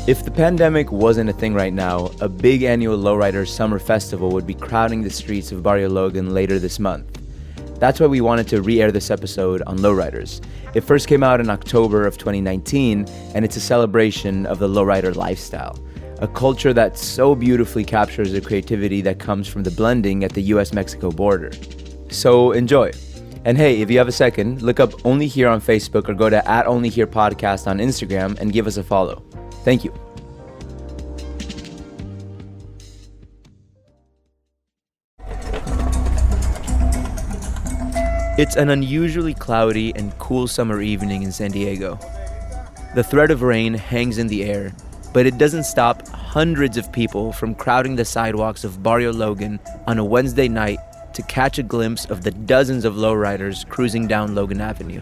If the pandemic wasn't a thing right now, a big annual Lowriders Summer Festival would be crowding the streets of Barrio Logan later this month. That's why we wanted to re-air this episode on Lowriders. It first came out in October of 2019, and it's a celebration of the lowrider lifestyle, a culture that so beautifully captures the creativity that comes from the blending at the US-Mexico border. So enjoy. And hey, if you have a second, look up Only Here on Facebook or go to @OnlyHerePodcast on Instagram and give us a follow. Thank you. It's an unusually cloudy and cool summer evening in San Diego. The threat of rain hangs in the air, but it doesn't stop hundreds of people from crowding the sidewalks of Barrio Logan on a Wednesday night to catch a glimpse of the dozens of lowriders cruising down Logan Avenue.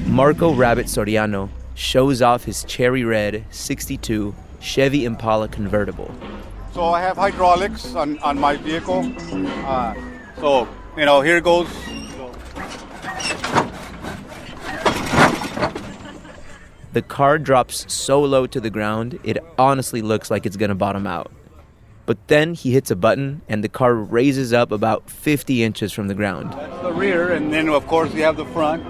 Marco Rabbit Soriano shows off his cherry red 62 Chevy Impala convertible. So I have hydraulics on my vehicle. Here goes. The car drops so low to the ground, it honestly looks like it's gonna bottom out. But then he hits a button and the car raises up about 50 inches from the ground. That's the rear, and then of course we have the front.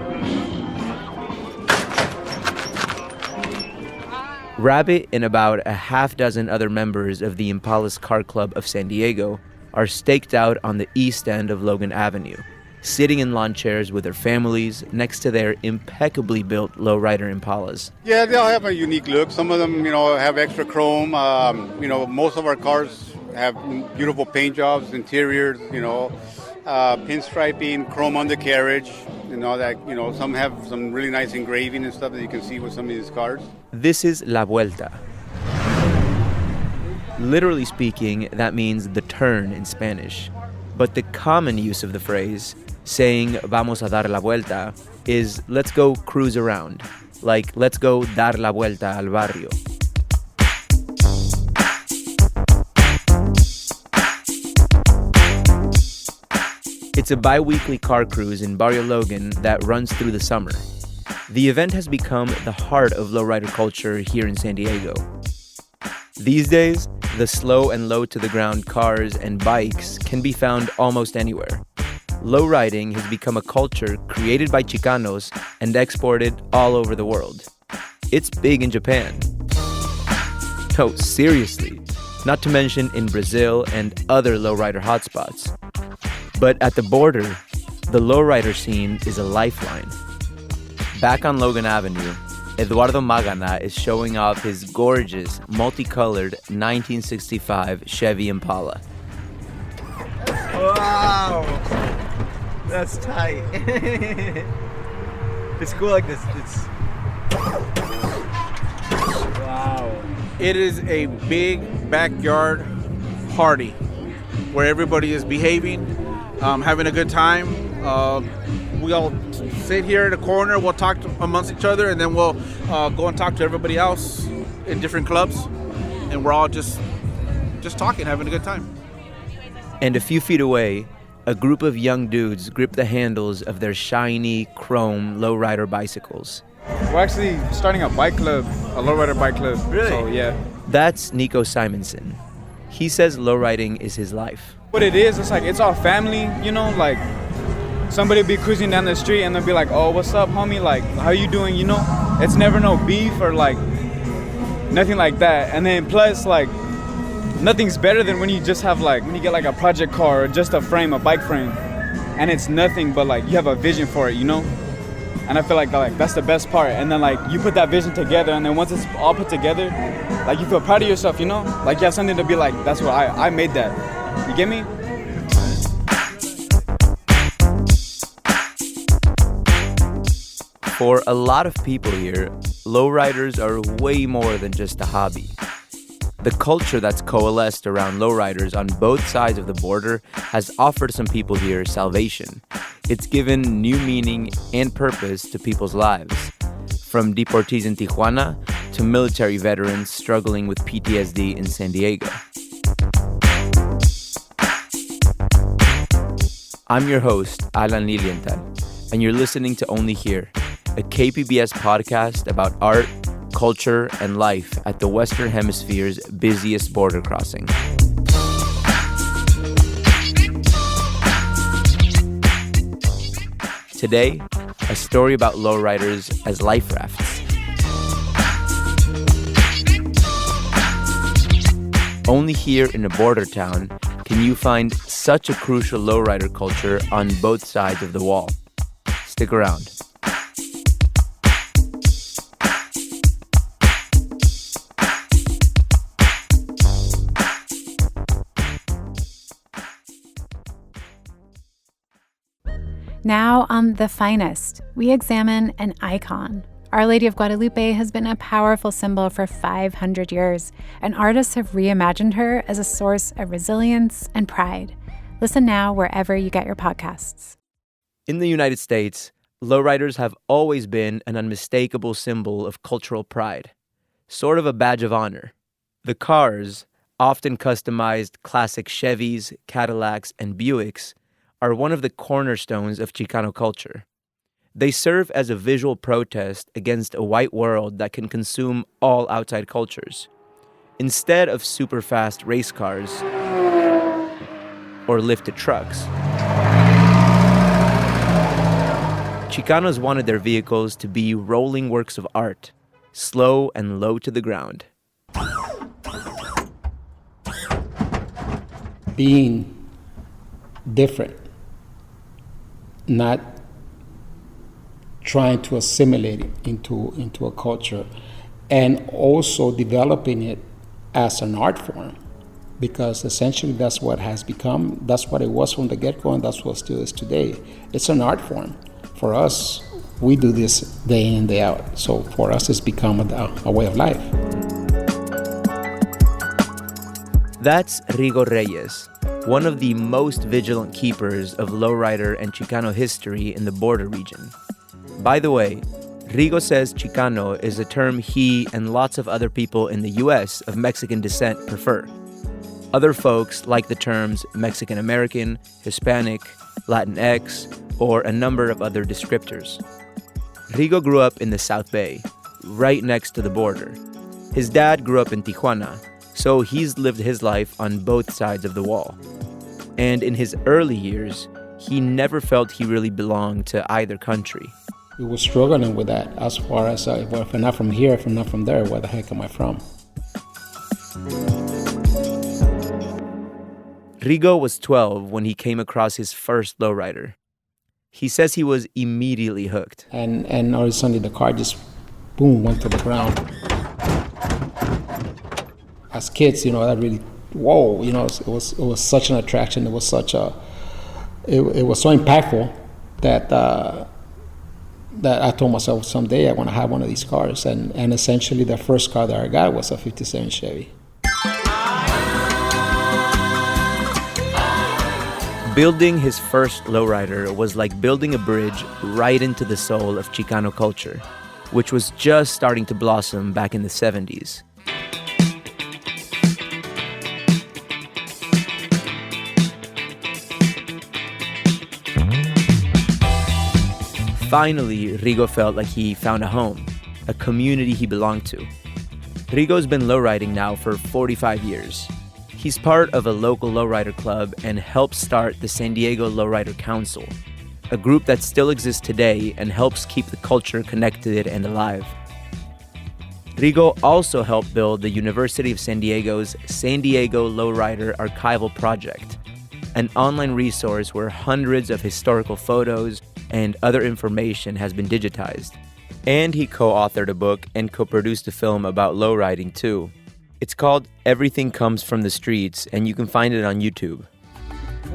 Rabbit and about a half dozen other members of the Impala's Car Club of San Diego are staked out on the east end of Logan Avenue, sitting in lawn chairs with their families next to their impeccably built lowrider Impalas. Yeah, they all have a unique look. Some of them, have extra chrome. Most of our cars have beautiful paint jobs, interiors, pinstriping, chrome undercarriage, some have some really nice engraving and stuff that you can see with some of these cars. This is La Vuelta. Literally speaking, that means the turn in Spanish. But the common use of the phrase, saying vamos a dar la vuelta, is let's go cruise around. Like, let's go dar la vuelta al barrio. It's a bi-weekly car cruise in Barrio Logan that runs through the summer. The event has become the heart of lowrider culture here in San Diego. These days, the slow and low-to-the-ground cars and bikes can be found almost anywhere. Lowriding has become a culture created by Chicanos and exported all over the world. It's big in Japan. No, seriously. Not to mention in Brazil and other lowrider hotspots. But at the border, the lowrider scene is a lifeline. Back on Logan Avenue, Eduardo Magana is showing off his gorgeous, multicolored 1965 Chevy Impala. Wow! That's tight. It's cool like this. Wow. It is a big backyard party where everybody is behaving, having a good time. We all sit here in a corner, we'll talk amongst each other, and then we'll go and talk to everybody else in different clubs, and we're all just talking, having a good time. And a few feet away, a group of young dudes grip the handles of their shiny, chrome lowrider bicycles. We're actually starting a bike club, a lowrider bike club. Really? So, yeah. That's Nico Simonson. He says lowriding is his life. What it is, it's all family, like somebody be cruising down the street and they'll be like, oh, what's up, homie? Like, how you doing, It's never no beef or, nothing like that. And then plus, nothing's better than when you just have, when you get, a project car or just a frame, a bike frame. And it's nothing but, you have a vision for it, And I feel like that's the best part. And then, you put that vision together, and then once it's all put together, you feel proud of yourself, you have something to be like, that's what I made that. You get me? For a lot of people here, lowriders are way more than just a hobby. The culture that's coalesced around lowriders on both sides of the border has offered some people here salvation. It's given new meaning and purpose to people's lives. From deportees in Tijuana to military veterans struggling with PTSD in San Diego. I'm your host, Alan Lilienthal, and you're listening to Only Here, a KPBS podcast about art, culture, and life at the Western Hemisphere's busiest border crossing. Today, a story about lowriders as life rafts. Only here in a border town can you find such a crucial lowrider culture on both sides of the wall. Stick around. Now on The Finest, we examine an icon. Our Lady of Guadalupe has been a powerful symbol for 500 years, and artists have reimagined her as a source of resilience and pride. Listen now wherever you get your podcasts. In the United States, lowriders have always been an unmistakable symbol of cultural pride, sort of a badge of honor. The cars, often customized classic Chevys, Cadillacs, and Buicks, are one of the cornerstones of Chicano culture. They serve as a visual protest against a white world that can consume all outside cultures. Instead of super fast race cars or lifted trucks, Chicanos wanted their vehicles to be rolling works of art, slow and low to the ground. Being different, not trying to assimilate it into a culture, and also developing it as an art form, because essentially that's what has become, that's what it was from the get-go, and that's what still is today. It's an art form. For us, we do this day in, day out. So for us, it's become a way of life. That's Rigo Reyes, one of the most vigilant keepers of lowrider and Chicano history in the border region. By the way, Rigo says Chicano is a term he and lots of other people in the U.S. of Mexican descent prefer. Other folks like the terms Mexican American, Hispanic, Latinx, or a number of other descriptors. Rigo grew up in the South Bay, right next to the border. His dad grew up in Tijuana, so he's lived his life on both sides of the wall. And in his early years, he never felt he really belonged to either country. We were struggling with that as far as, well, if I'm not from here, if I'm not from there, where the heck am I from? Rigo was 12 when he came across his first lowrider. He says he was immediately hooked. And all of a sudden the car just, boom, went to the ground. As kids, that really, whoa, it was such an attraction. It was such a, it was so impactful that I told myself someday I want to have one of these cars. And essentially the first car that I got was a 57 Chevy. Building his first lowrider was like building a bridge right into the soul of Chicano culture, which was just starting to blossom back in the 70s. Finally, Rigo felt like he found a home, a community he belonged to. Rigo's been lowriding now for 45 years. He's part of a local lowrider club and helped start the San Diego Lowrider Council, a group that still exists today and helps keep the culture connected and alive. Rigo also helped build the University of San Diego's San Diego Lowrider Archival Project, an online resource where hundreds of historical photos and other information has been digitized. And he co-authored a book and co-produced a film about lowriding too. It's called Everything Comes from the Streets, and you can find it on YouTube.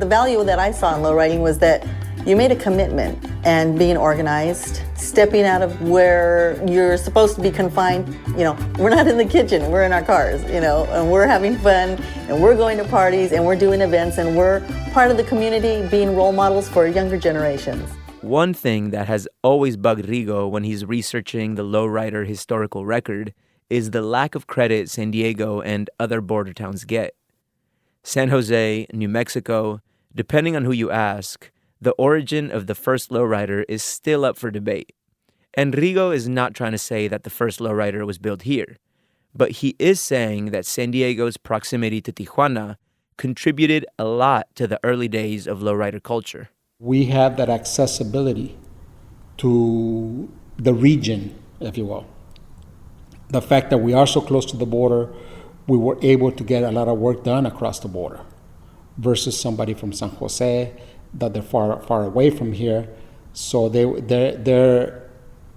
The value that I saw in lowriding was that you made a commitment and being organized, stepping out of where you're supposed to be confined. We're not in the kitchen, we're in our cars, and we're having fun, and we're going to parties, and we're doing events, and we're part of the community, being role models for younger generations. One thing that has always bugged Rigo when he's researching the lowrider historical record is the lack of credit San Diego and other border towns get. San Jose, New Mexico, depending on who you ask, the origin of the first lowrider is still up for debate. Enrico is not trying to say that the first lowrider was built here, but he is saying that San Diego's proximity to Tijuana contributed a lot to the early days of lowrider culture. We have that accessibility to the region, if you will. The fact that we are so close to the border, we were able to get a lot of work done across the border versus somebody from San Jose that they're far away from here. So their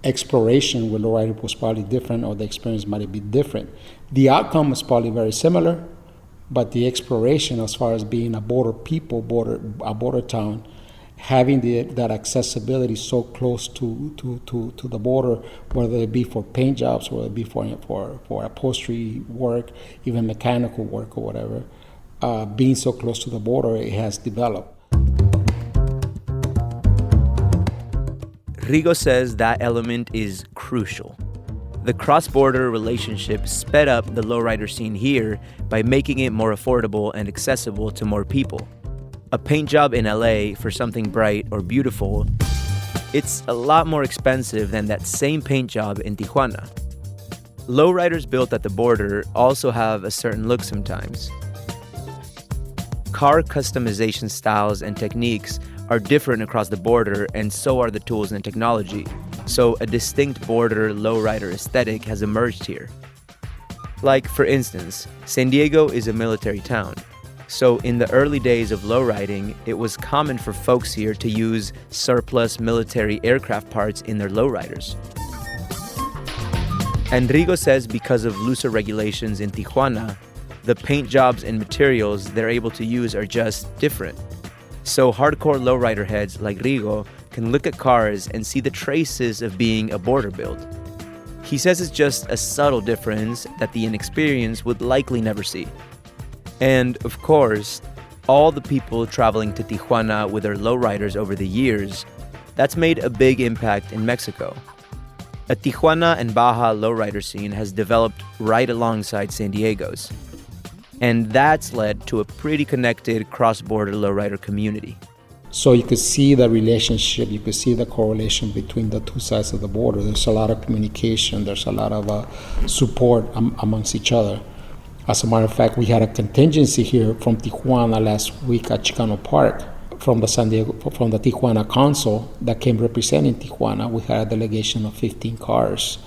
exploration with lowrider was probably different, or the experience might be different. The outcome is probably very similar, but the exploration as far as being a border people, a border town, having that accessibility so close to the border, whether it be for paint jobs, whether it be for upholstery work, even mechanical work or whatever, being so close to the border, it has developed. Rigo says that element is crucial. The cross-border relationship sped up the lowrider scene here by making it more affordable and accessible to more people. A paint job in LA for something bright or beautiful, it's a lot more expensive than that same paint job in Tijuana. Lowriders built at the border also have a certain look sometimes. Car customization styles and techniques are different across the border, and so are the tools and technology. So a distinct border lowrider aesthetic has emerged here. Like, for instance, San Diego is a military town. So in the early days of lowriding, it was common for folks here to use surplus military aircraft parts in their lowriders. Enrico says because of looser regulations in Tijuana, the paint jobs and materials they're able to use are just different. So hardcore lowrider heads like Rigo can look at cars and see the traces of being a border build. He says it's just a subtle difference that the inexperienced would likely never see. And, of course, all the people traveling to Tijuana with their lowriders over the years, that's made a big impact in Mexico. A Tijuana and Baja lowrider scene has developed right alongside San Diego's. And that's led to a pretty connected cross-border lowrider community. So you could see the relationship, you could see the correlation between the two sides of the border. There's a lot of communication, there's a lot of support amongst each other. As a matter of fact, we had a contingency here from Tijuana last week at Chicano Park from the Tijuana Council that came representing Tijuana. We had a delegation of 15 cars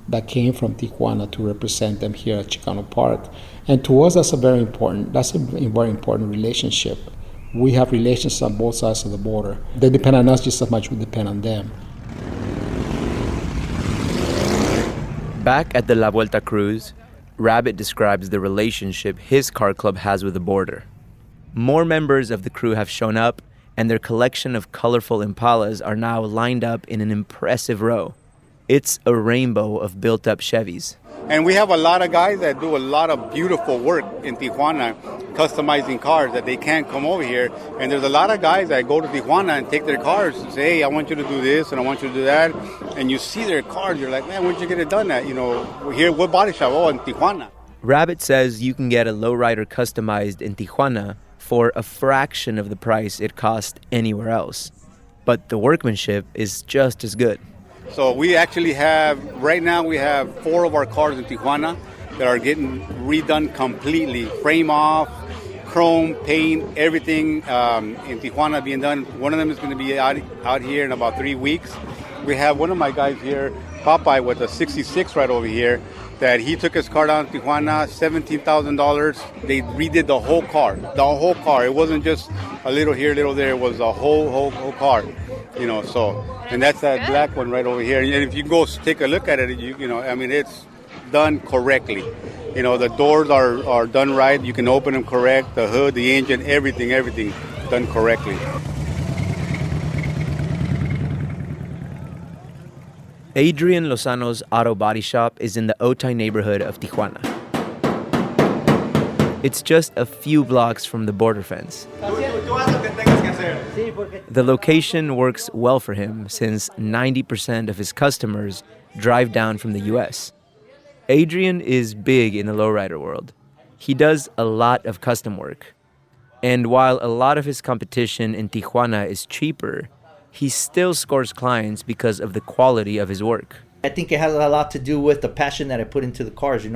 that came from Tijuana to represent them here at Chicano Park. And to us, that's a very important relationship. We have relations on both sides of the border. They depend on us just as much as we depend on them. Back at the La Vuelta cruise, Rabbit describes the relationship his car club has with the border. More members of the crew have shown up, and their collection of colorful Impalas are now lined up in an impressive row. It's a rainbow of built-up Chevys. And we have a lot of guys that do a lot of beautiful work in Tijuana, customizing cars that they can't come over here. And there's a lot of guys that go to Tijuana and take their cars and say, hey, I want you to do this and I want you to do that. And you see their cars, you're like, man, where'd you get it done at? You know, here, what body shop? Oh, in Tijuana. Rabbit says you can get a lowrider customized in Tijuana for a fraction of the price it costs anywhere else. But the workmanship is just as good. So we actually have, right now we have 4 of our cars in Tijuana that are getting redone completely. Frame off, chrome, paint, everything in Tijuana being done. One of them is going to be out here in about 3 weeks. We have one of my guys here, Popeye, with a 66 right over here, that he took his car down to Tijuana, $17,000. They redid the whole car. It wasn't just a little here, little there. It was a whole car. You know, so, and that's that black one right over here. And if you go take a look at it, you know, I mean, it's done correctly. You know, the doors are done right. You can open them correct. The hood, the engine, everything done correctly. Adrian Lozano's auto body shop is in the Otay neighborhood of Tijuana. It's just a few blocks from the border fence. The location works well for him since 90% of his customers drive down from the US. Adrian is big in the lowrider world. He does a lot of custom work. And while a lot of his competition in Tijuana is cheaper, he still scores clients because of the quality of his work. I think it has a lot to do with the passion that I put into the cars.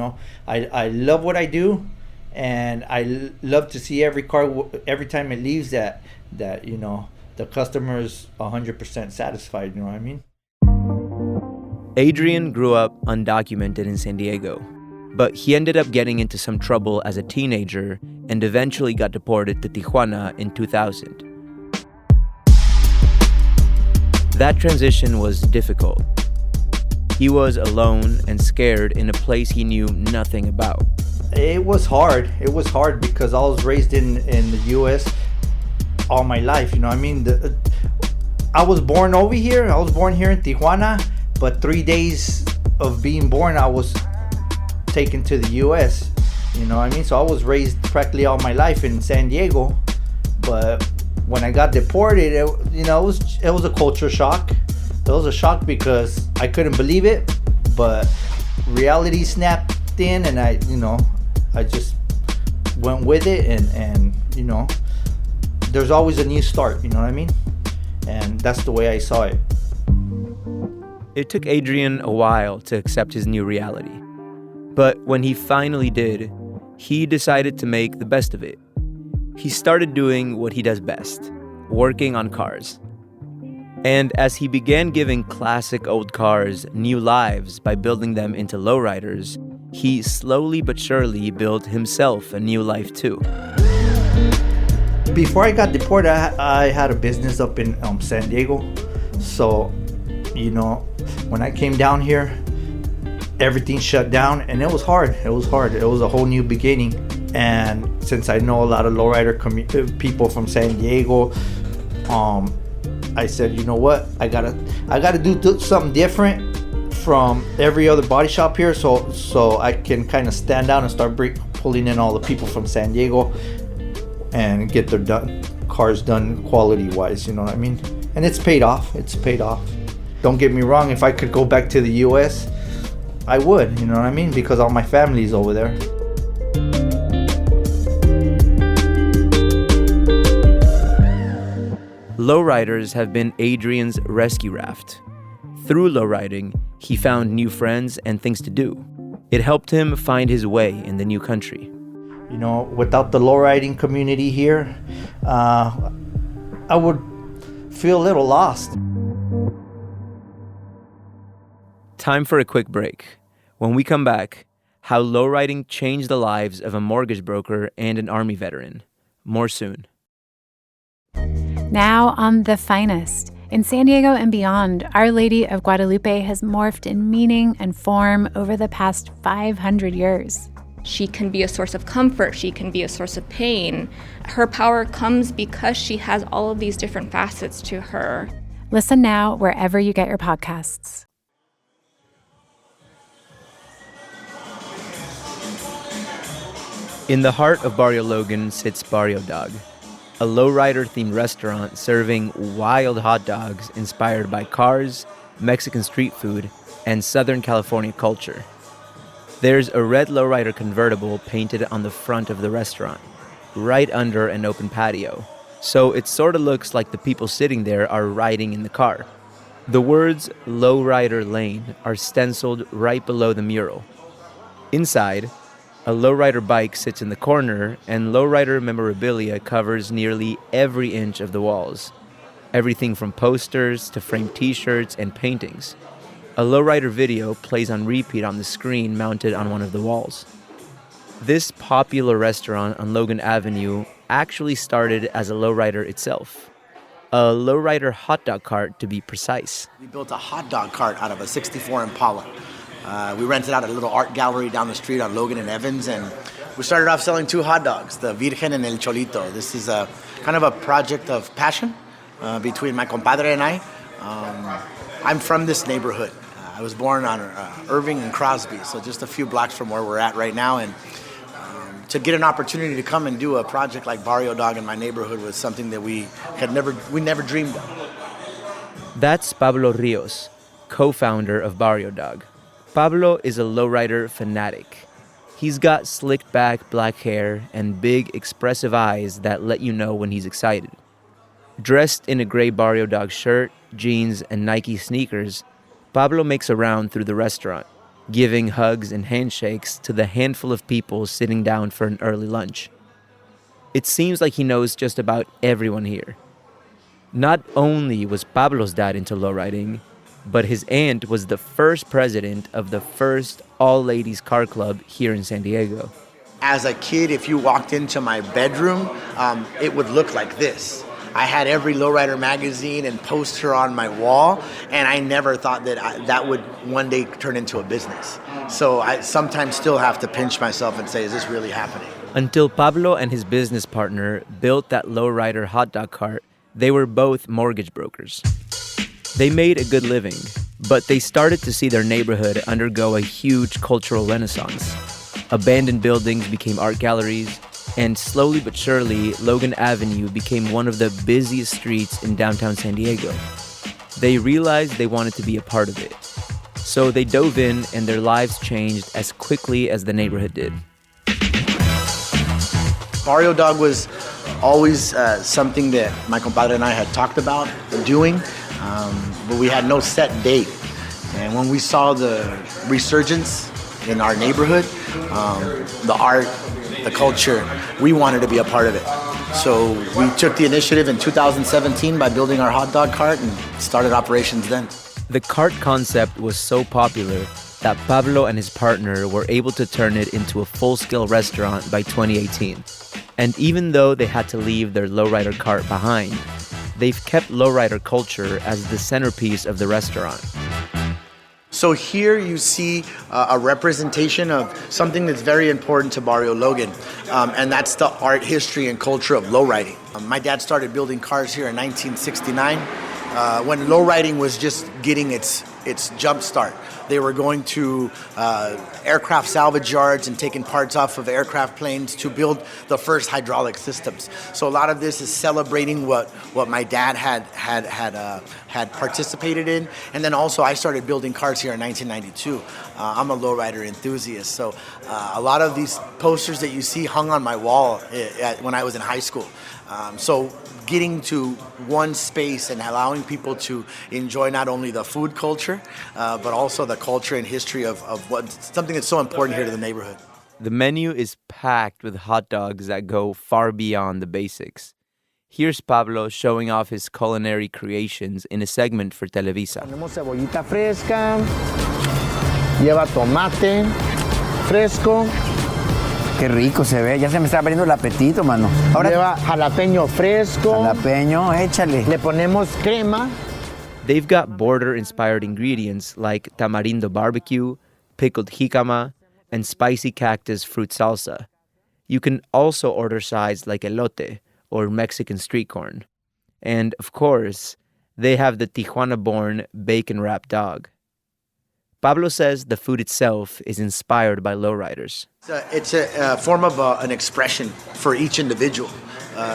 I love what I do, and I love to see every car every time it leaves that the customer is 100% satisfied. You know what I mean? Adrian grew up undocumented in San Diego, but he ended up getting into some trouble as a teenager and eventually got deported to Tijuana in 2000. That transition was difficult. He was alone and scared in a place he knew nothing about. It was hard. It was hard because I was raised in the U.S. all my life. You know what I mean? I was born over here. I was born here in Tijuana, but 3 days of being born, I was taken to the U.S. You know what I mean? So I was raised practically all my life in San Diego, but when I got deported, it was a culture shock. It was a shock because I couldn't believe it, but reality snapped in, and I just went with it, and there's always a new start. You know what I mean? And that's the way I saw it. It took Adrian a while to accept his new reality, but when he finally did, he decided to make the best of it. He started doing what he does best, working on cars. And as he began giving classic old cars new lives by building them into lowriders, he slowly but surely built himself a new life too. Before I got deported, I had a business up in San Diego. So, when I came down here, everything shut down, and it was hard. It was a whole new beginning. And since I know a lot of lowrider people from San Diego, I said, you know what? I gotta do something different from every other body shop here, so I can kind of stand out and start pulling in all the people from San Diego and get their cars done quality-wise. You know what I mean? And it's paid off. Don't get me wrong. If I could go back to the U.S., I would. You know what I mean? Because all my family's over there. Lowriders have been Adrian's rescue raft. Through lowriding, he found new friends and things to do. It helped him find his way in the new country. Without the lowriding community here, I would feel a little lost. Time for a quick break. When we come back, how lowriding changed the lives of a mortgage broker and an Army veteran. More soon. Now on The Finest. In San Diego and beyond, Our Lady of Guadalupe has morphed in meaning and form over the past 500 years. She can be a source of comfort. She can be a source of pain. Her power comes because she has all of these different facets to her. Listen now wherever you get your podcasts. In the heart of Barrio Logan sits Barrio Dog, a lowrider-themed restaurant serving wild hot dogs inspired by cars, Mexican street food, and Southern California culture. There's a red lowrider convertible painted on the front of the restaurant, right under an open patio, so it sort of looks like the people sitting there are riding in the car. The words Lowrider Lane are stenciled right below the mural. Inside, a lowrider bike sits in the corner, and lowrider memorabilia covers nearly every inch of the walls. Everything from posters to framed t-shirts and paintings. A lowrider video plays on repeat on the screen mounted on one of the walls. This popular restaurant on Logan Avenue actually started as a lowrider itself. A lowrider hot dog cart, to be precise. We built a hot dog cart out of a 64 Impala. We rented out a little art gallery down the street on Logan and Evans, and we started off selling 2 hot dogs, the Virgen and El Cholito. This is a kind of a project of passion between my compadre and I. I'm from this neighborhood. I was born on Irving and Crosby, so just a few blocks from where we're at right now. And to get an opportunity to come and do a project like Barrio Dog in my neighborhood was something that we never dreamed of. That's Pablo Rios, co-founder of Barrio Dog. Pablo is a lowrider fanatic. He's got slicked back black hair and big expressive eyes that let you know when he's excited. Dressed in a gray Barrio Dog shirt, jeans, and Nike sneakers, Pablo makes a round through the restaurant, giving hugs and handshakes to the handful of people sitting down for an early lunch. It seems like he knows just about everyone here. Not only was Pablo's dad into lowriding, but his aunt was the first president of the first all-ladies car club here in San Diego. As a kid, if you walked into my bedroom, it would look like this. I had every Lowrider magazine and poster on my wall, and I never thought that that would one day turn into a business. So I sometimes still have to pinch myself and say, is this really happening? Until Pablo and his business partner built that Lowrider hot dog cart, they were both mortgage brokers. They made a good living, but they started to see their neighborhood undergo a huge cultural renaissance. Abandoned buildings became art galleries, and slowly but surely, Logan Avenue became one of the busiest streets in downtown San Diego. They realized they wanted to be a part of it. So they dove in, and their lives changed as quickly as the neighborhood did. Barrio Dog was always something that my compadre and I had talked about doing, but we had no set date. And when we saw the resurgence in our neighborhood, the art, the culture, we wanted to be a part of it. So we took the initiative in 2017 by building our hot dog cart and started operations then. The cart concept was so popular that Pablo and his partner were able to turn it into a full-scale restaurant by 2018. And even though they had to leave their lowrider cart behind, they've kept lowrider culture as the centerpiece of the restaurant. So here you see a representation of something that's very important to Barrio Logan, and that's the art, history, and culture of lowriding. My dad started building cars here in 1969 when lowriding was just getting its jump start. They were going to aircraft salvage yards and taking parts off of aircraft planes to build the first hydraulic systems. So a lot of this is celebrating what my dad had participated in. And then also I started building cars here in 1992. I'm a lowrider enthusiast. So a lot of these posters that you see hung on my wall when I was in high school. So getting to one space and allowing people to enjoy not only the food culture, but also the culture and history of something that's so important here to the neighborhood. The menu is packed with hot dogs that go far beyond the basics. Here's Pablo showing off his culinary creations in a segment for Televisa. Tenemos cebollita fresca, lleva tomate fresco. Qué rico se ve, ya se me está abriendo el apetito, mano. Ahora lleva jalapeño fresco. Jalapeño, échale. Le ponemos crema. They've got border-inspired ingredients like tamarindo barbecue, pickled jicama, and spicy cactus fruit salsa. You can also order sides like elote, or Mexican street corn. And, of course, they have the Tijuana-born bacon-wrapped dog. Pablo says the food itself is inspired by lowriders. It's a form of an expression for each individual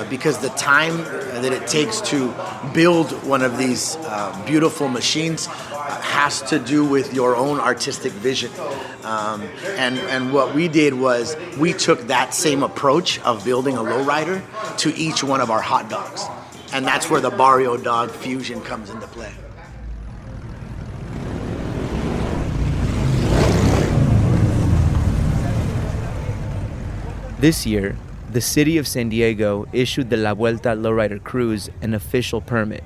because the time that it takes to build one of these beautiful machines has to do with your own artistic vision. And what we did was we took that same approach of building a lowrider to each one of our hot dogs. And that's where the Barrio Dog fusion comes into play. This year, the city of San Diego issued the La Vuelta Lowrider Cruise an official permit.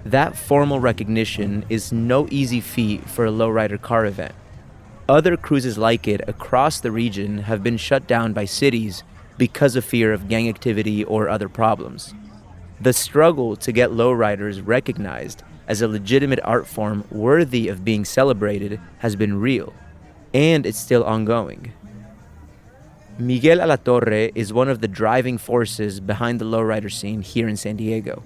That formal recognition is no easy feat for a lowrider car event. Other cruises like it across the region have been shut down by cities because of fear of gang activity or other problems. The struggle to get lowriders recognized as a legitimate art form worthy of being celebrated has been real, and it's still ongoing. Miguel Alatorre is one of the driving forces behind the lowrider scene here in San Diego.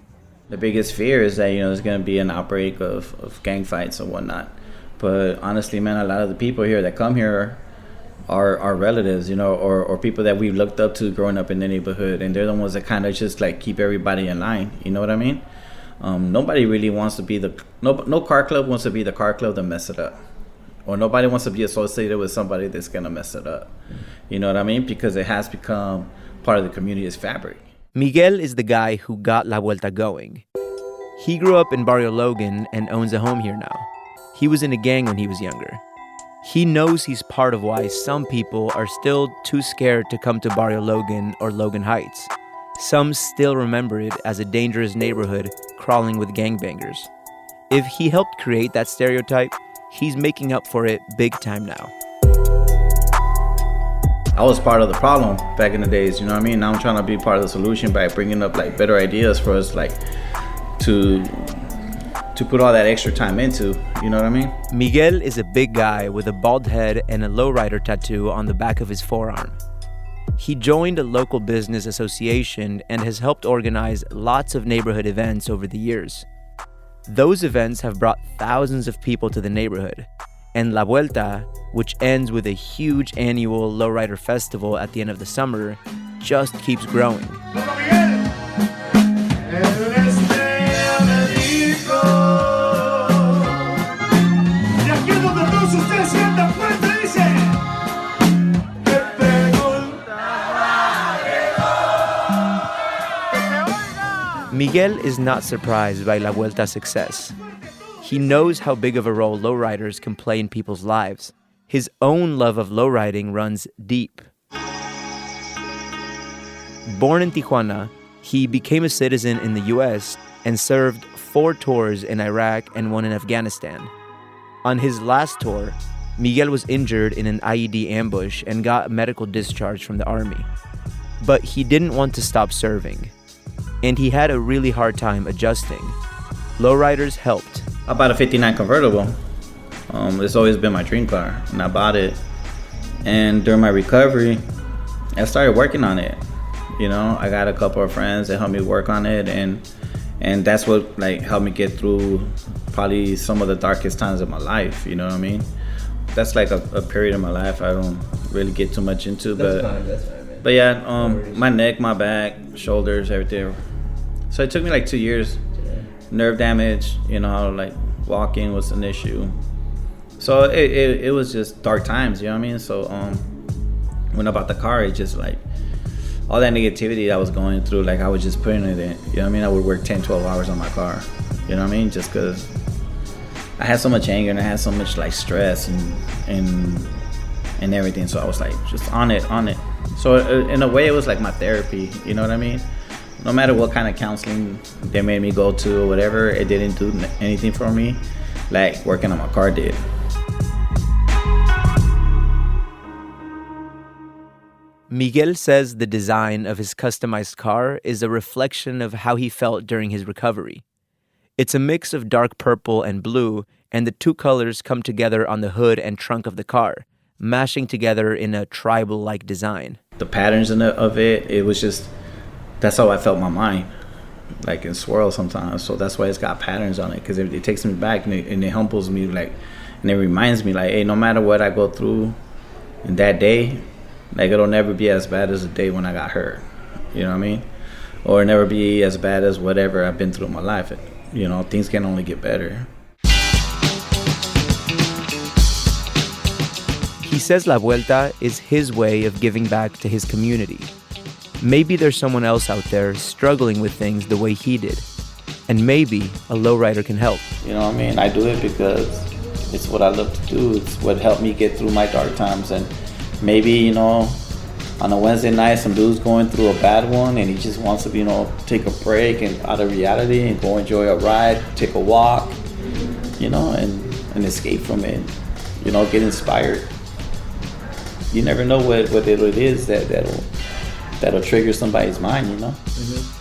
The biggest fear is that, there's going to be an outbreak of gang fights and whatnot. But honestly, man, a lot of the people here that come here are relatives, or people that we've looked up to growing up in the neighborhood. And they're the ones that kind of just like keep everybody in line. You know what I mean? Nobody really wants to be no car club wants to be the car club that mess it up. Or nobody wants to be associated with somebody that's going to mess it up. You know what I mean? Because it has become part of the community's fabric. Miguel is the guy who got La Vuelta going. He grew up in Barrio Logan and owns a home here now. He was in a gang when he was younger. He knows he's part of why some people are still too scared to come to Barrio Logan or Logan Heights. Some still remember it as a dangerous neighborhood crawling with gangbangers. If he helped create that stereotype, he's making up for it big time now. I was part of the problem back in the days, you know what I mean? Now I'm trying to be part of the solution by bringing up like better ideas for us, like to put all that extra time into, you know what I mean? Miguel is a big guy with a bald head and a lowrider tattoo on the back of his forearm. He joined a local business association and has helped organize lots of neighborhood events over the years. Those events have brought thousands of people to the neighborhood. And La Vuelta, which ends with a huge annual lowrider festival at the end of the summer, just keeps growing. Miguel is not surprised by La Vuelta's success. He knows how big of a role lowriders can play in people's lives. His own love of lowriding runs deep. Born in Tijuana, he became a citizen in the US and served 4 tours in Iraq and 1 in Afghanistan. On his last tour, Miguel was injured in an IED ambush and got a medical discharge from the army. But he didn't want to stop serving. And he had a really hard time adjusting. Lowriders helped. I bought a 59 convertible. It's always been my dream car, and I bought it. And during my recovery, I started working on it. You know, I got a couple of friends that helped me work on it, and that's what like helped me get through probably some of the darkest times of my life. You know what I mean? That's like a period of my life I don't really get too much into, That's fine. but yeah, my neck, my back, shoulders, everything. So it took me like 2 years. Nerve damage, you know, like walking was an issue. So it was just dark times, you know what I mean? So when I bought the car, it just like all that negativity I was going through, like I was just putting it in, you know what I mean? I would work 10, 12 hours on my car, you know what I mean? Just because I had so much anger and I had so much like stress and everything. So I was like just on it. So in a way, it was like my therapy, you know what I mean? No matter what kind of counseling they made me go to or whatever, it didn't do anything for me like working on my car did. Miguel says the design of his customized car is a reflection of how he felt during his recovery. It's a mix of dark purple and blue, and the 2 colors come together on the hood and trunk of the car, mashing together in a tribal-like design. The patterns of it was just, that's how I felt my mind, like in swirls sometimes. So that's why it's got patterns on it, because it takes me back and it humbles me, like, and it reminds me, like, hey, no matter what I go through in that day, like it'll never be as bad as the day when I got hurt, you know what I mean? Or never be as bad as whatever I've been through in my life. You know, things can only get better. He says La Vuelta is his way of giving back to his community. Maybe there's someone else out there struggling with things the way he did. And maybe a lowrider can help. You know what I mean? I do it because it's what I love to do. It's what helped me get through my dark times. And maybe, you know, on a Wednesday night, some dude's going through a bad one and he just wants to, you know, take a break and out of reality and go enjoy a ride, take a walk, you know, and escape from it, you know, get inspired. You never know what it is that'll trigger somebody's mind, you know? Mm-hmm.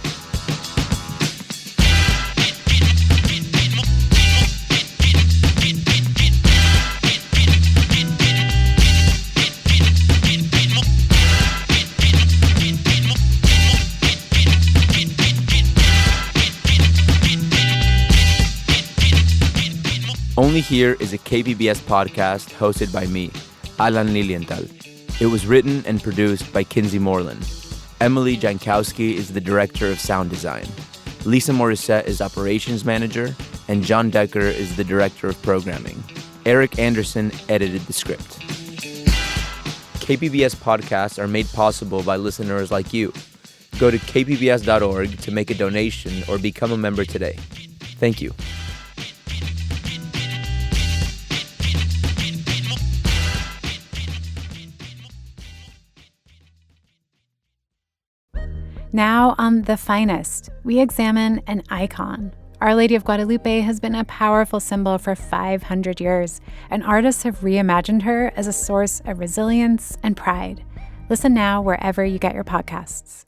Only Here is a KPBS podcast hosted by me, Alan Lilienthal. It was written and produced by Kinsey Moreland. Emily Jankowski is the director of sound design. Lisa Morissette is operations manager, and John Decker is the director of programming. Eric Anderson edited the script. KPBS podcasts are made possible by listeners like you. Go to kpbs.org to make a donation or become a member today. Thank you. Now on The Finest, we examine an icon. Our Lady of Guadalupe has been a powerful symbol for 500 years, and artists have reimagined her as a source of resilience and pride. Listen now wherever you get your podcasts.